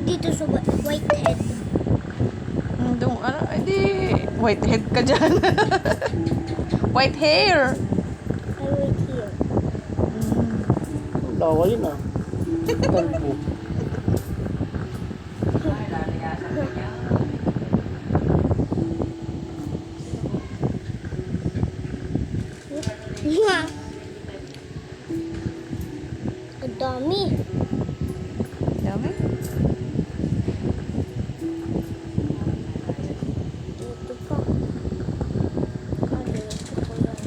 Dito sa Whitehead. Doon, ano, edi, whitehead ka dyan. White hair. I wait here. Lawa yun ah. Kalbo. Ang dami. Dami. Dito pa. Kaya ito ko yan.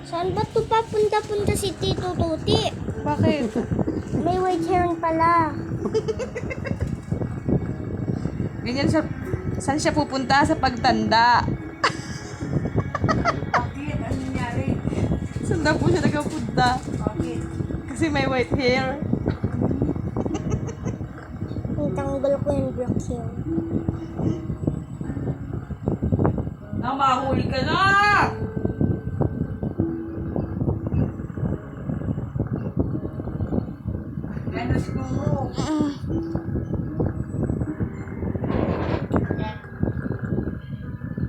Saan ba ito papunta-punta si Tito Tuti? Bakit? May white heron pala. Ganyan siya. Saan siya pupunta sa pagtanda? Bakit? Ano nangyari? Saan daw po siya nagpunta? Bakit? Kasi may white hair. Tanggal ko yung black hair. Mahuli ka na! Yan na siguro.